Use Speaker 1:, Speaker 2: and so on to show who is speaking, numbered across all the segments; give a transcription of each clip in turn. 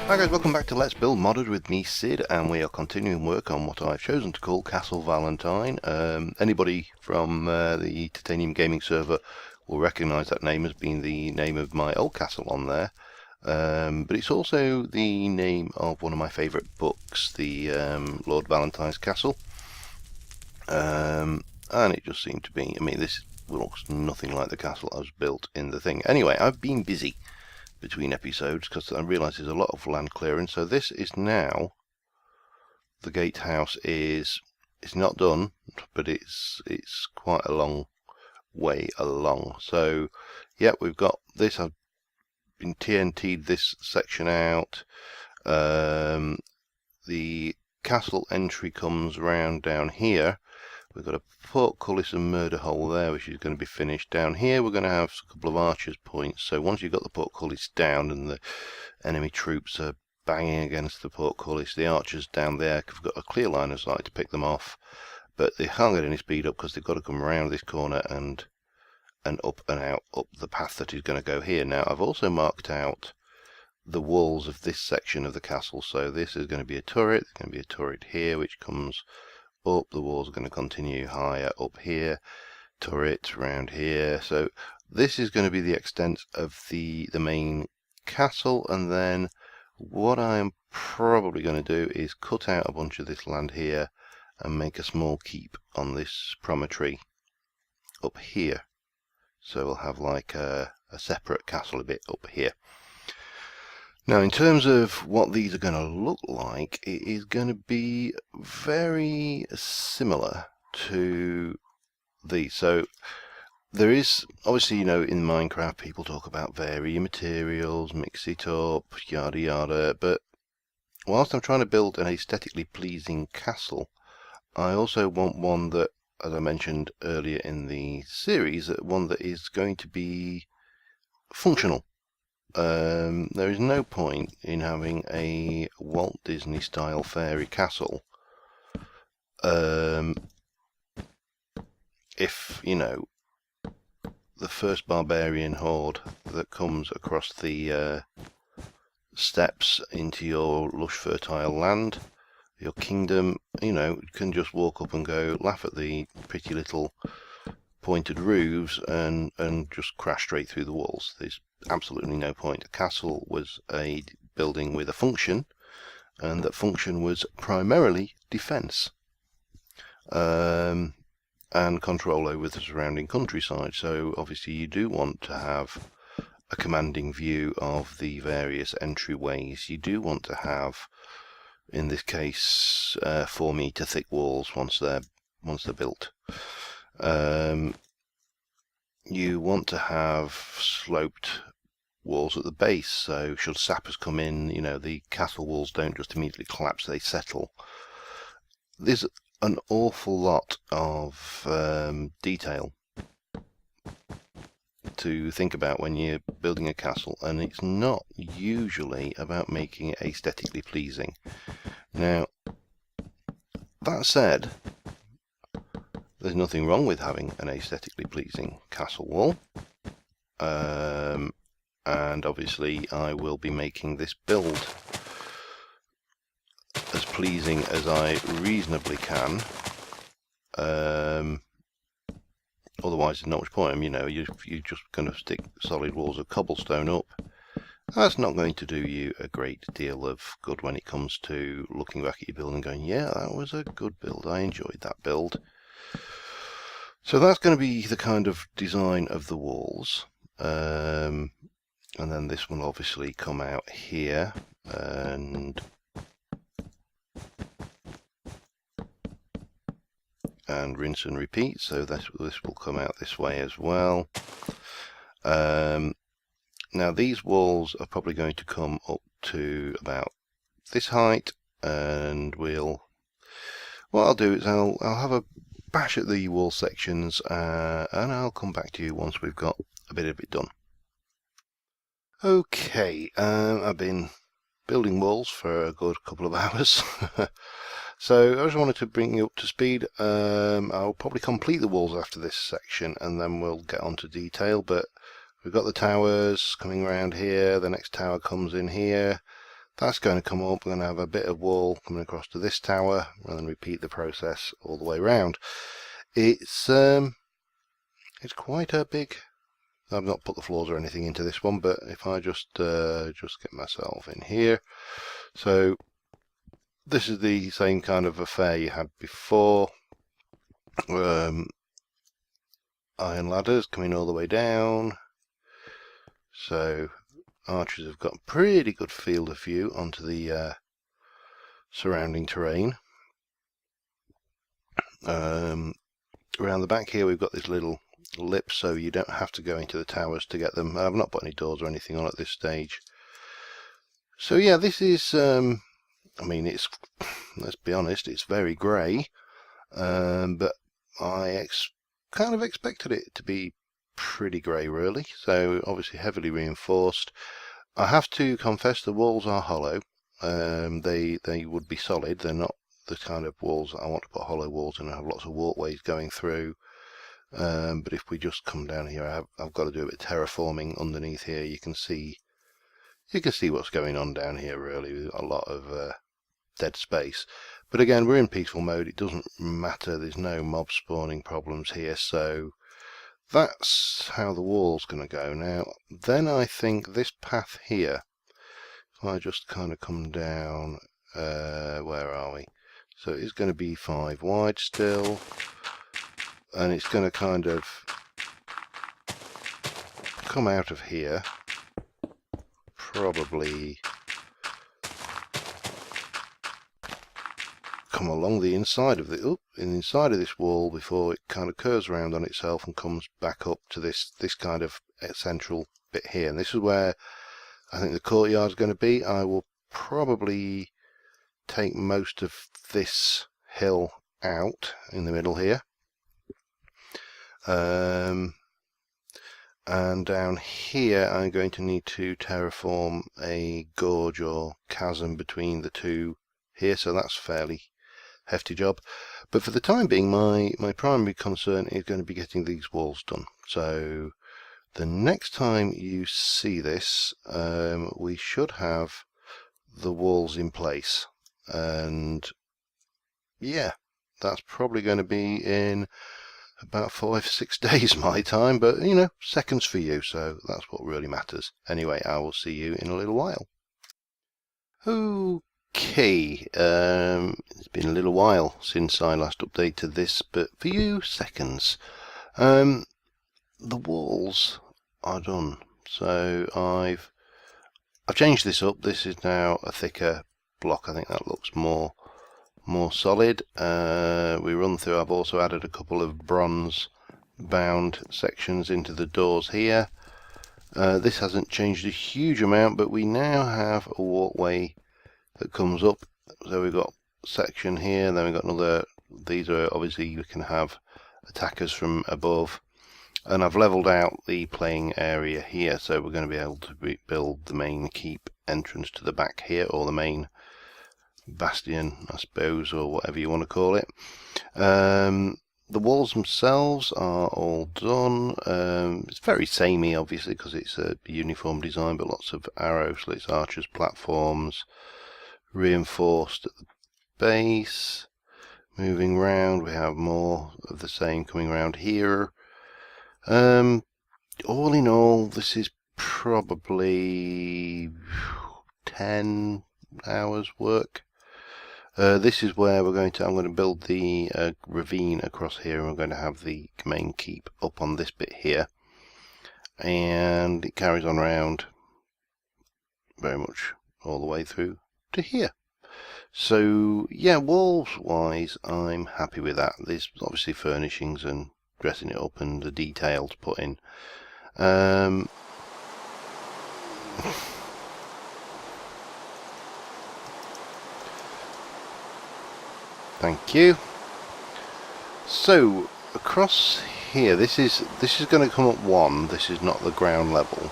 Speaker 1: Hi guys, welcome back to Let's Build Modded with me, Sid, and we are continuing work on what I've chosen to call Castle Valentine. Anybody from the Titanium Gaming server will recognise that name as being the name of my old castle on there. But it's also the name of one of my favourite books, the Lord Valentine's Castle. And it just seemed to be, I mean, this looks nothing like the castle I was built in the thing. Anyway, I've been busy between episodes because I realise there's a lot of land clearing. So this is now, the gatehouse is, it's not done, but it's quite a long way along. So yeah, we've got this. I've been TNT'd this section out. The castle entry comes round down here. We've got a portcullis and murder hole there, which is going to be finished. Down here we're going to have a couple of archers points. So once you've got the portcullis down and the enemy troops are banging against the portcullis, the archers down there have got a clear line of sight to pick them off. But they can't get any speed up because they've got to come around this corner and up and out up the path that is going to go here. Now I've also marked out the walls of this section of the castle. So this is going to be a turret. There's going to be a turret here which comes up. The walls are going to continue higher up here, turret around here. So this is going to be the extent of the main castle, and then what I'm probably going to do is cut out a bunch of this land here and make a small keep on this promontory up here. So we'll have like a separate castle a bit up here. Now, in terms of what these are going to look like, it is going to be very similar to these. So there is, obviously, you know, in Minecraft, people talk about vary your materials, mix it up, yada yada. But whilst I'm trying to build an aesthetically pleasing castle, I also want one that, as I mentioned earlier in the series, one that is going to be functional. There is no point in having a Walt Disney style fairy castle if, you know, the first barbarian horde that comes across the steps into your lush fertile land, your kingdom, you know, can just walk up and go, laugh at the pretty little pointed roofs and just crash straight through the walls. There's absolutely no point. A castle was a building with a function, and that function was primarily defense and control over the surrounding countryside. So obviously you do want to have a commanding view of the various entryways. You do want to have, in this case, 4 meter thick walls once they're built. You want to have sloped walls at the base, so should sappers come in, you know, the castle walls don't just immediately collapse, they settle. There's an awful lot of detail to think about when you're building a castle, and it's not usually about making it aesthetically pleasing. Now, that said, there's nothing wrong with having an aesthetically pleasing castle wall, and obviously I will be making this build as pleasing as I reasonably can. Otherwise there's not much point. You know, you're just going to stick solid walls of cobblestone up. That's not going to do you a great deal of good when it comes to looking back at your build and going, yeah, that was a good build, I enjoyed that build. So that's going to be the kind of design of the walls, and then this will obviously come out here and rinse and repeat. So this will come out this way as well. Now these walls are probably going to come up to about this height, and what I'll do is I'll have a bash at the wall sections, and I'll come back to you once we've got a bit of it done. Okay, I've been building walls for a good couple of hours. So I just wanted to bring you up to speed. I'll probably complete the walls after this section and then we'll get on to detail, but we've got the towers coming around here, the next tower comes in here, That's going to come up. We're going to have a bit of wall coming across to this tower, and then repeat the process all the way around. It's quite a big. I've not put the floors or anything into this one, but if I just get myself in here, so this is the same kind of affair you had before. Iron ladders coming all the way down, so archers have got a pretty good field of view onto the surrounding terrain. Around the back here we've got this little lip, so you don't have to go into the towers to get them. I've not put any doors or anything on at this stage. So yeah, this is I mean, it's, let's be honest, it's very grey, but I kind of expected it to be pretty grey really, so obviously heavily reinforced. I have to confess the walls are hollow. They would be solid. They're not the kind of walls that I want to put hollow walls in and have lots of walkways going through. But if we just come down here, I've got to do a bit of terraforming underneath here. You can see what's going on down here really, with a lot of dead space. But again, we're in peaceful mode. It doesn't matter. There's no mob spawning problems here, so that's how the wall's going to go. Now, then I think this path here, if I just kind of come down, where are we? So it's going to be 5 wide still, and it's going to kind of come out of here, probably come along the inside of inside of this wall before it kind of curves around on itself and comes back up to this kind of central bit here. And this is where I think the courtyard is going to be. I will probably take most of this hill out in the middle here, and down here I'm going to need to terraform a gorge or chasm between the two here, so that's fairly hefty job. But for the time being, my primary concern is going to be getting these walls done. So the next time you see this, we should have the walls in place, and yeah, that's probably going to be in about 5-6 days my time, but you know, seconds for you, so that's what really matters. Anyway, I will see you in a little while. Okay, it's been a little while since I last updated this, but for you, seconds. The walls are done, so I've changed this up. This is now a thicker block. I think that looks more solid. We run through. I've also added a couple of bronze bound sections into the doors here. This hasn't changed a huge amount, but we now have a walkway that comes up. So we've got a section here, and then we've got another. These are obviously, you can have attackers from above, and I've leveled out the playing area here, so we're going to be able to build the main keep entrance to the back here, or the main bastion, I suppose, or whatever you want to call it. The walls themselves are all done. It's very samey, obviously, because it's a uniform design, but lots of arrow slits, archers, platforms, reinforced at the base. Moving round, we have more of the same coming around here. All in all, this is probably 10 hours work. This is where I'm going to build the ravine across here, and we're going to have the main keep up on this bit here, and it carries on around very much all the way through to here. So yeah, walls wise, I'm happy with that. There's obviously furnishings and dressing it up and the detail to put in. Thank you. So across here, this is going to come up one. This is not the ground level.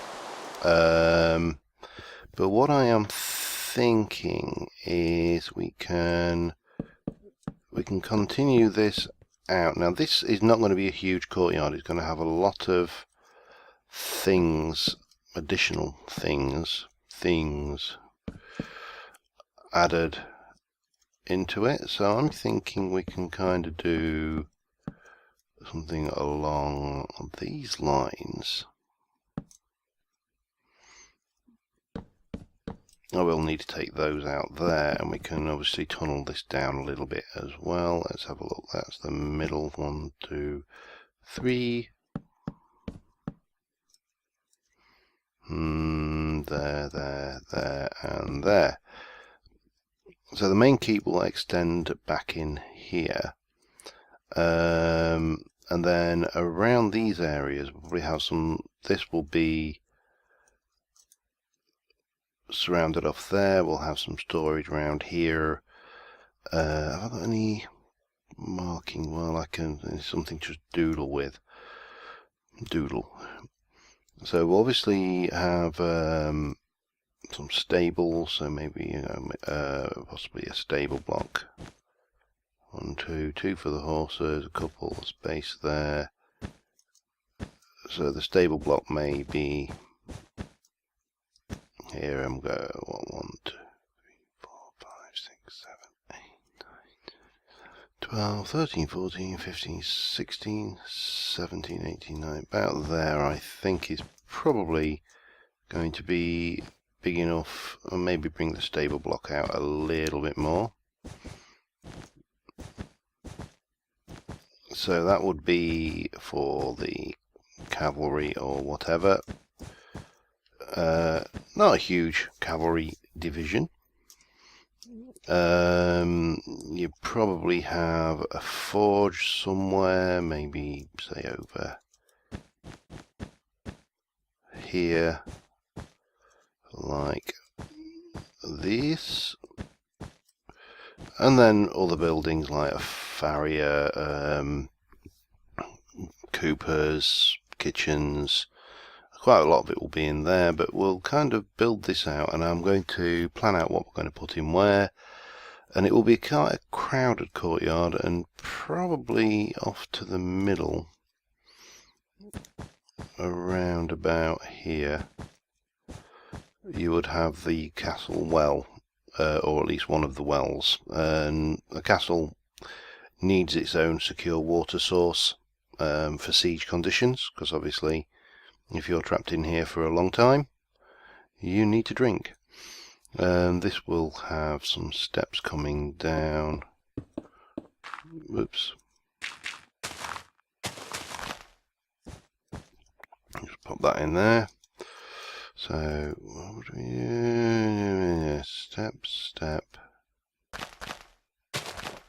Speaker 1: But what I am thinking is we can continue this out. Now this is not going to be a huge courtyard. It's going to have a lot of things, additional things. added into it. So I'm thinking we can kind of do something along these lines. I will need to take those out there, and we can obviously tunnel this down a little bit as well. Let's have a look. That's the middle. 1, 2, 3. There, and there. So the main keep will extend back in here. And then around these areas, we'll probably have some. This will be surrounded off there. We'll have some storage around here. Have I got any marking? Well, I can something to doodle with. So we'll obviously have some stables. So maybe possibly a stable block. 1, 2, 2 for the horses. A couple of space there. So the stable block may be here. I'm going 1, 2, 3, 4, 5, 6, 7, 8, 9, 12, 13, 14, 15, 16, 17, 18, 19. About there, I think, is probably going to be big enough. Or maybe bring the stable block out a little bit more. So that would be for the cavalry or whatever. Not a huge cavalry division. You probably have a forge somewhere, maybe say over here, like this. And then other buildings like a farrier, coopers, kitchens. Quite a lot of it will be in there, but we'll kind of build this out, and I'm going to plan out what we're going to put in where. And it will be quite a crowded courtyard, and probably off to the middle, around about here, you would have the castle well, or at least one of the wells. And a castle needs its own secure water source for siege conditions, because obviously if you're trapped in here for a long time, you need to drink. This will have some steps coming down. Whoops. Just pop that in there. So, what would we do? Step, step,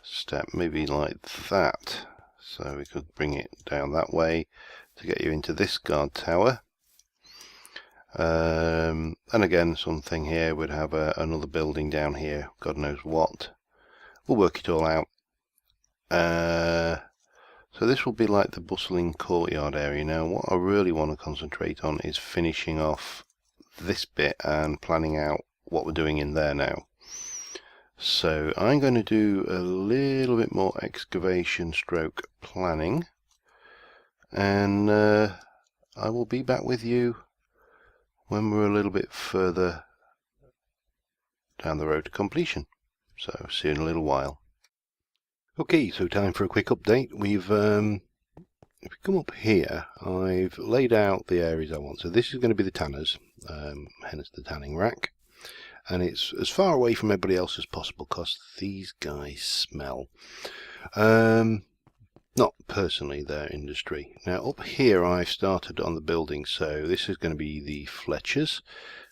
Speaker 1: step, maybe like that. So we could bring it down that way to get you into this guard tower. And again, something here would have another building down here, God knows what. We'll work it all out. So this will be like the bustling courtyard area. Now what I really want to concentrate on is finishing off this bit and planning out what we're doing in there now. So I'm going to do a little bit more excavation stroke planning, and I will be back with you when we're a little bit further down the road to completion. So see you in a little while. Okay, so time for a quick update. If we come up here, I've laid out the areas I want. So this is going to be the tanners, hence the tanning rack. And it's as far away from everybody else as possible because these guys smell. Not personally their industry. Now up here I've started on the building, so this is going to be the Fletchers.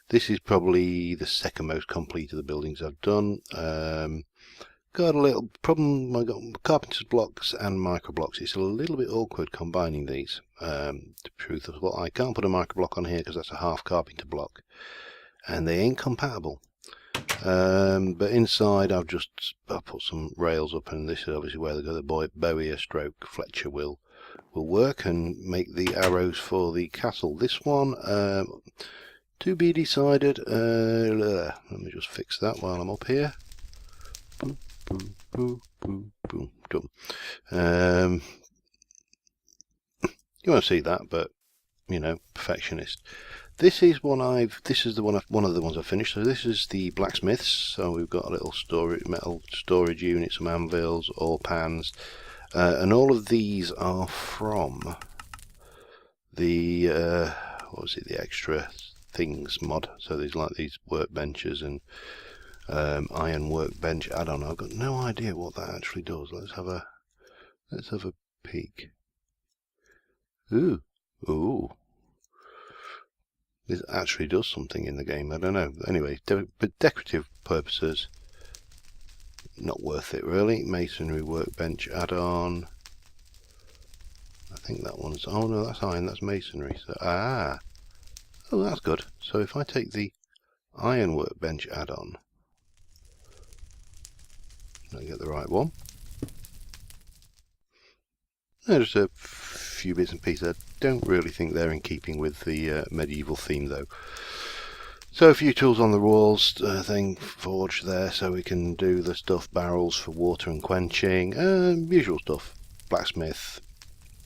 Speaker 1: This is probably the second most complete of the buildings I've done. Got a little problem. I got Carpenters Blocks and micro blocks. It's a little bit awkward combining these. The truth is, well, I can't put a micro block on here because that's a half carpenter block, and they ain't compatible. But inside I've put some rails up, and this is obviously where the bowyer stroke Fletcher will work and make the arrows for the castle. This one to be decided. Let me just fix that while I'm up here. Boom, boom, boom, boom, boom, done. You won't see that, but you know, perfectionist. This is one one of the ones I've finished. So this is the blacksmiths. So we've got a little metal storage unit, some anvils, ore pans, and all of these are from the what was it? The extra things mod. So there's like these workbenches and iron workbench add-on. I've got no idea what that actually does. Let's have a peek. Ooh. This actually does something in the game. I don't know. Anyway, but decorative purposes, not worth it really. Masonry workbench add-on. I think that one's. Oh no, that's iron. That's masonry. So oh, that's good. So if I take the iron workbench add-on, I get the right one. There's a few bits and pieces. I don't really think they're in keeping with the medieval theme though. So a few tools on the walls, thing forged there so we can do the stuff, barrels for water and quenching, usual stuff. Blacksmith,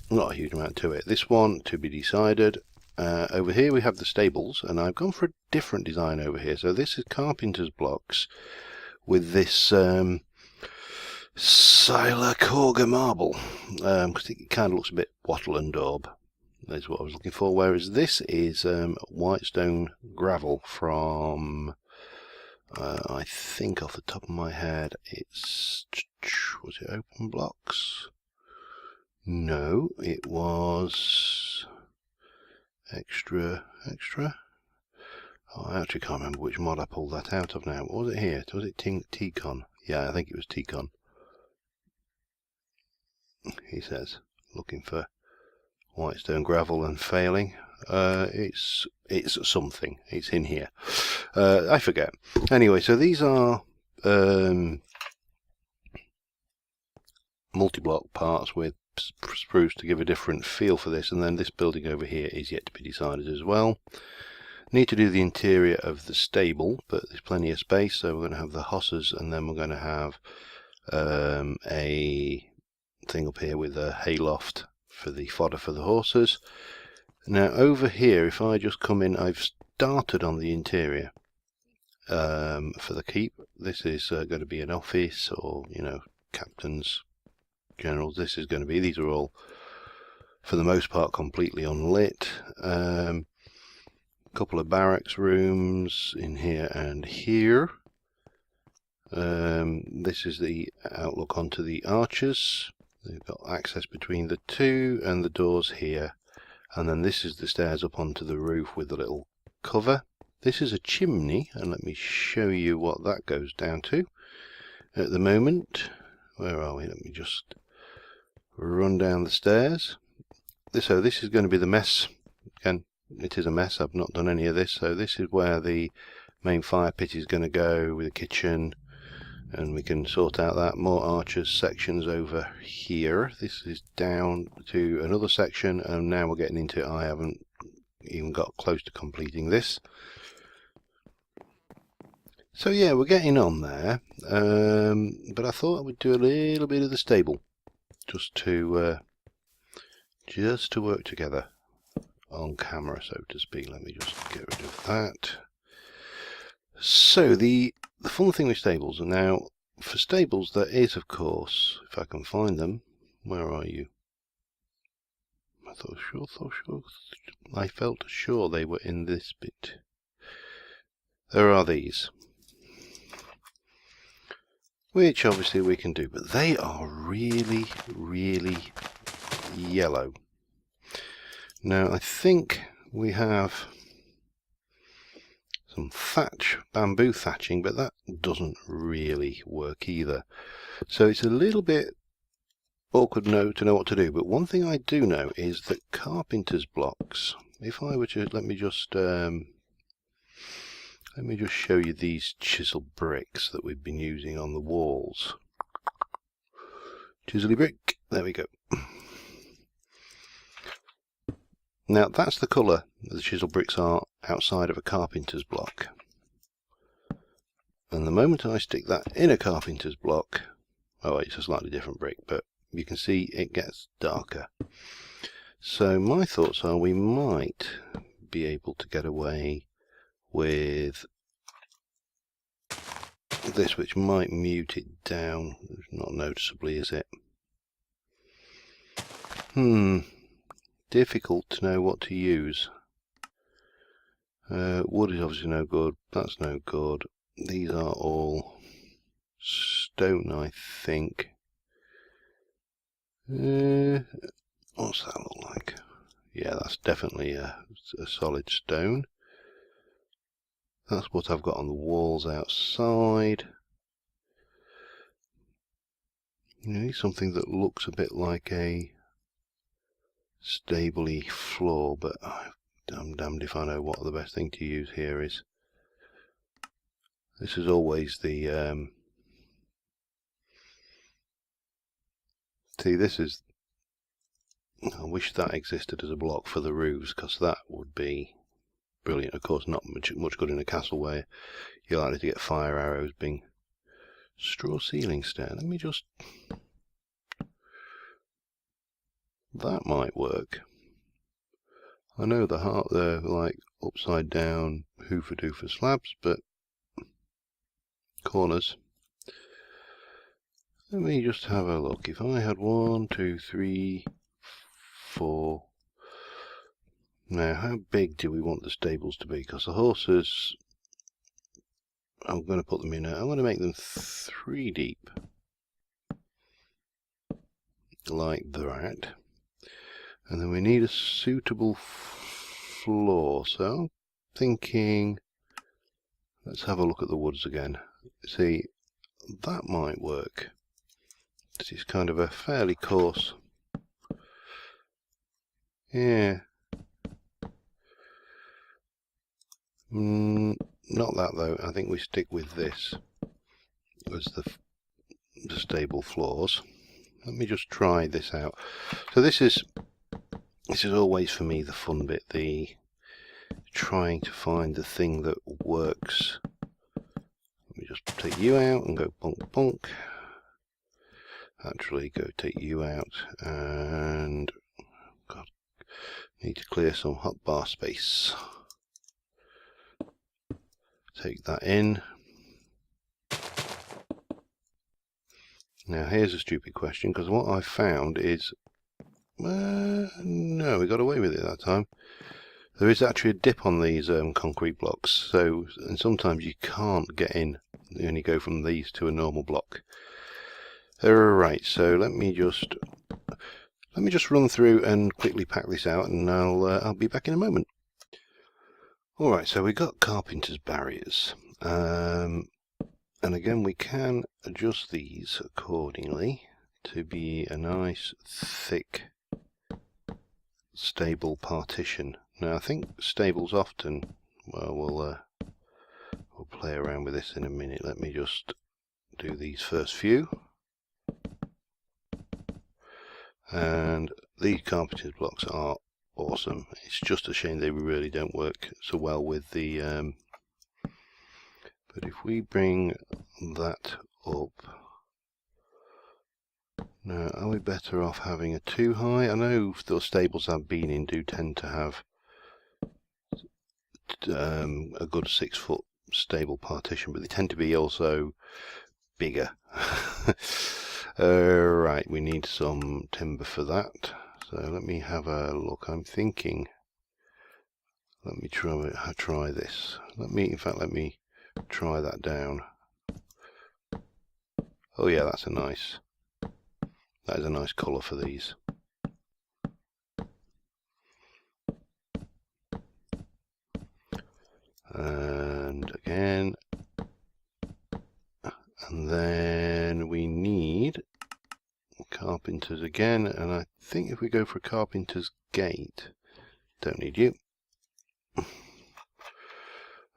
Speaker 1: not a huge amount to it. This one to be decided. Over here we have the stables, and I've gone for a different design over here. So this is Carpenters Blocks with this Silacorga marble, because it kind of looks a bit wattle and daub. That's what I was looking for. Whereas this is whitestone gravel from, I think off the top of my head, it's, was it Open Blocks? No, it was extra. Oh, I actually can't remember which mod I pulled that out of now. What was it here? Was it T-Con? Yeah, I think it was T-Con. He says, looking for whitestone gravel and failing. It's something. It's in here. I forget. Anyway, so these are multi-block parts with spruce to give a different feel for this, and then this building over here is yet to be decided as well. Need to do the interior of the stable, but there's plenty of space, so we're going to have the hosses, and then we're going to have a thing up here with a hayloft for the fodder for the horses. Now over here, if I just come in, I've started on the interior for the keep. This is going to be an office, or captains, generals. This is going to be, these are all for the most part completely unlit. A couple of barracks rooms in here and here. This is the outlook onto the archers. They've got access between the two, and the doors here, and then this is the stairs up onto the roof with the little cover. This is a chimney, and let me show you what that goes down to at the moment. Where are we? Let me just run down the stairs. So this is going to be the mess. Again, it is a mess. I've not done any of this. So this is where the main fire pit is going to go, with the kitchen. And we can sort out that. More archers sections over here. This is down to another section, and now we're getting into it. I haven't even got close to completing this. So yeah, we're getting on there. But I thought I would do a little bit of the stable, just to work together on camera, so to speak. Let me just get rid of that. So the fun thing with stables, and now for stables there is, of course, if I can find them, where are you? I felt sure they were in this bit. There are these, which obviously we can do, but they are really, really yellow. Now I think we have some bamboo thatching, but that doesn't really work either. So it's a little bit awkward to know what to do. But one thing I do know is that Carpenters Blocks, if I were to, let me just show you these chisel bricks that we've been using on the walls. Chisely brick, there we go. Now that's the colour that the chisel bricks are outside of a carpenter's block. And the moment I stick that in a carpenter's block, oh, it's a slightly different brick, but you can see it gets darker. So my thoughts are we might should be able to get away with this, which might mute it down. Not noticeably, is it? Difficult to know what to use. Wood is obviously no good. That's no good. These are all stone, I think. What's that look like? Yeah, that's definitely a solid stone. That's what I've got on the walls outside. You need something that looks a bit like a stably floor, but I'm damned if I know what the best thing to use here is. This is always the see, this is, I wish that existed as a block for the roofs, because that would be brilliant. Of course, not much good in a castle where you're likely to get fire arrows being. Straw ceiling stair. Let me just, that might work. I know they're like upside down hoofer-doofer slabs, but corners. Let me just have a look. If I had 1, 2, 3, 4. Now, how big do we want the stables to be? Because the horses, I'm going to put them in. I'm going to make them 3 deep, like that. And then we need a suitable floor. So I'm thinking, let's have a look at the woods again. See, that might work. This is kind of a fairly coarse. Yeah. Not that though. I think we stick with this as the stable floors. Let me just try this out. So this is always for me the fun bit, the trying to find the thing that works. Let me just take you out and go bonk bonk. Actually, go take you out, and God, need to clear some hotbar space. Take that in. Now here's a stupid question, because what I found is, no, we got away with it that time. There is actually a dip on these concrete blocks, so, and sometimes you can't get in. You only go from these to a normal block. Alright, so let me just run through and quickly pack this out, and I'll be back in a moment. Alright, so we got carpenter's barriers, and again we can adjust these accordingly to be a nice thick stable partition. Now I think stables often, well, we'll play around with this in a minute. Let me just do these first few. And these carpenter's blocks are awesome. It's just a shame they really don't work so well with the but if we bring that up, now are we better off having a too high? I know the stables I've been in do tend to have a good 6 foot stable partition, but they tend to be also bigger. Right, we need some timber for that. So let me have a look. I'm thinking, let me try this. Let me try that down. Oh yeah, that is a nice colour for these. And again, and then we need carpenters again, and I think if we go for a carpenter's gate, don't need you,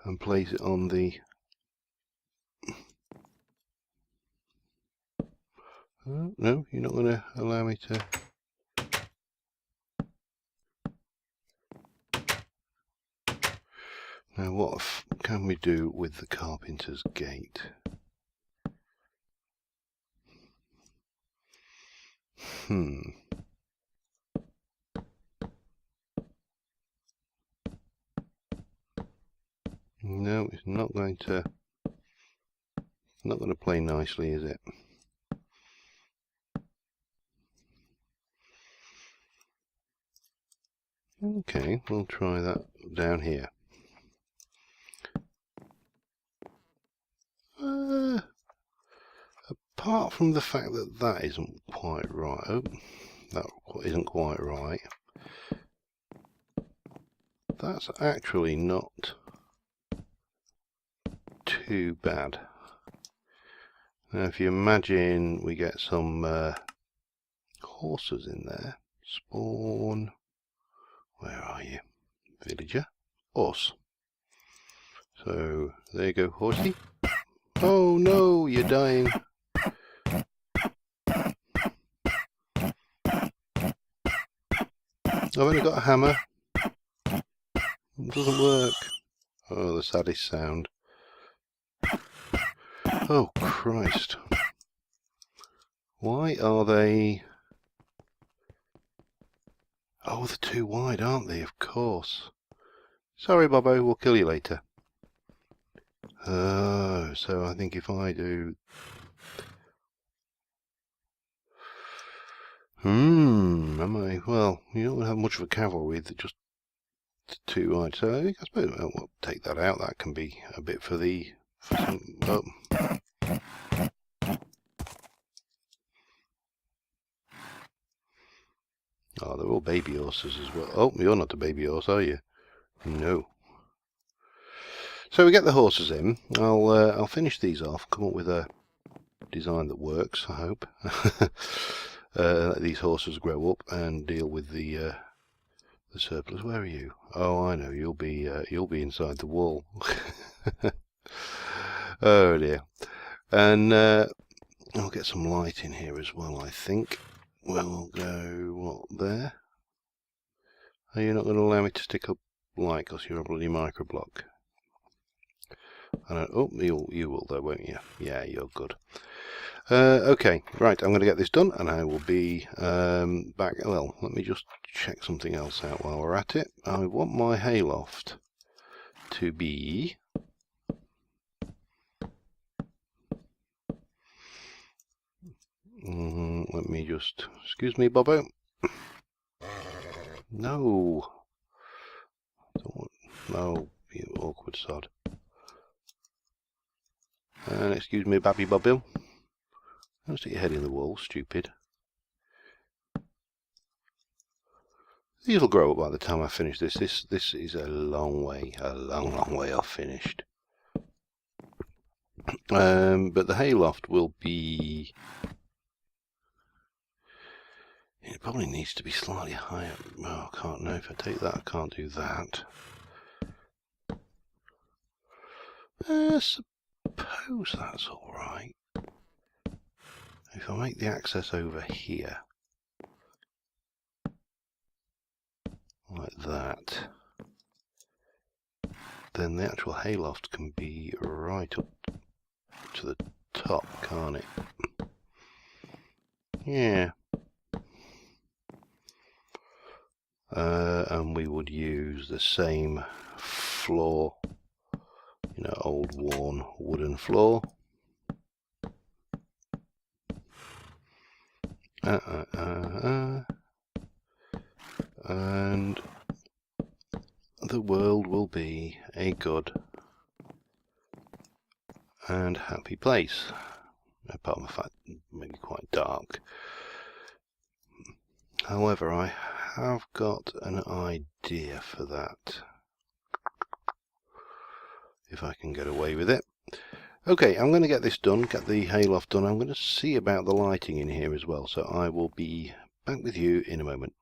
Speaker 1: and place it on the no, you're not going to allow me to. Now what can we do with the carpenter's gate? not going to play nicely, is it? Okay, we'll try that down here. Apart from the fact that that isn't quite right, that isn't quite right, that's actually not too bad. Now if you imagine we get some horses in there, spawn, where are you, villager, horse. So there you go, horsey. Oh no, you're dying. I've only got a hammer. It doesn't work. Oh, the saddest sound. Oh, Christ. Why are they... Oh, they're too wide, aren't they? Of course. Sorry, Bobo, we'll kill you later. Oh, so I think if I do... am I? Well, you don't have much of a cavalry, they're just too wide. So I suppose we'll take that out. That can be a bit for the... For some, oh. Oh, they're all baby horses as well. Oh, you're not a baby horse, are you? No. So we get the horses in. I'll finish these off, come up with a design that works, I hope. Let these horses grow up and deal with the surplus. Where are you? Oh, I know. You'll be inside the wall. Oh dear. And I'll get some light in here as well, I think. We'll go, what, there? Are you not going to allow me to stick up light because you're a bloody microblock? I don't, oh, you will though, won't you? Yeah, you're good. Okay, right, I'm going to get this done and I will be back. Well, let me just check something else out while we're at it. I want my hayloft to be... let me just... Excuse me, Bobo. No. No, you awkward sod. And excuse me, Babby Bobo. Don't stick your head in the wall, stupid. These will grow up by the time I finish this. This is a long way off finished. But the hayloft will be... It probably needs to be slightly higher. Oh, I can't know. If I take that, I can't do that. I suppose that's alright. If I make the access over here, like that, then the actual hayloft can be right up to the top, can't it? Yeah. And we would use the same floor, you know, old worn wooden floor. And the world will be a good and happy place, apart from the fact it may be quite dark. However, I have got an idea for that, if I can get away with it. Okay, I'm going to get this done, get the hayloft done. I'm going to see about the lighting in here as well, so I will be back with you in a moment.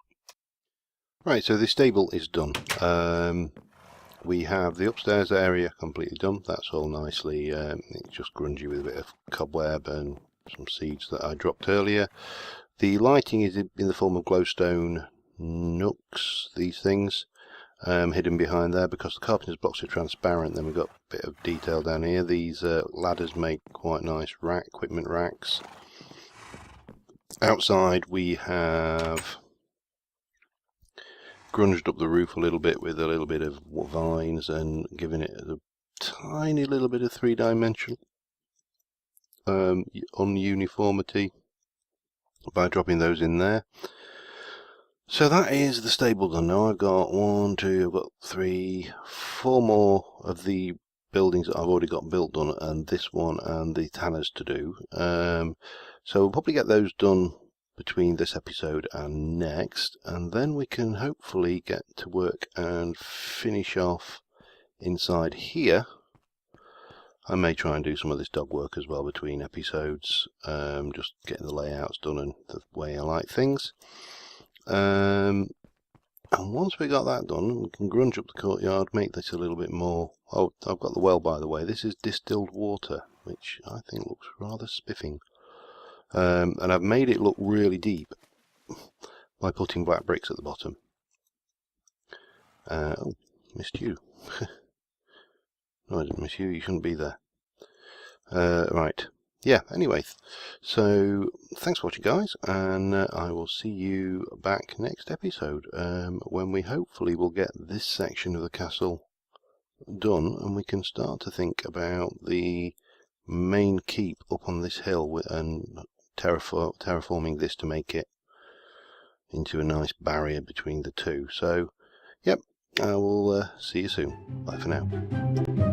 Speaker 1: Right, so the stable is done. We have the upstairs area completely done. That's all nicely, it's just grungy with a bit of cobweb and some seeds that I dropped earlier. The lighting is in the form of glowstone nooks, these things, hidden behind there because the carpenter's blocks are transparent. Then we've got a bit of detail down here. These ladders make quite nice equipment racks. Outside we have grunged up the roof a little bit with a little bit of vines and given it a tiny little bit of three-dimensional ununiformity by dropping those in there. So that is the stable done. Now I've got 1, 2, I've got 3, 4 more of the buildings that I've already got built done, and this one and the tanners to do. So we'll probably get those done between this episode and next, and then we can hopefully get to work and finish off inside here. I may try and do some of this dog work as well between episodes, just getting the layouts done and the way I like things. And once we got that done, we can grunge up the courtyard, make this a little bit more. Oh, I've got the well, by the way. This is distilled water, which I think looks rather spiffing. And I've made it look really deep by putting black bricks at the bottom. Oh, missed you. No, I didn't miss you. You shouldn't be there. Right. Yeah, anyway, so thanks for watching, guys, and I will see you back next episode, when we hopefully will get this section of the castle done, and we can start to think about the main keep up on this hill, and terraforming this to make it into a nice barrier between the two. So, yep, I will see you soon. Bye for now.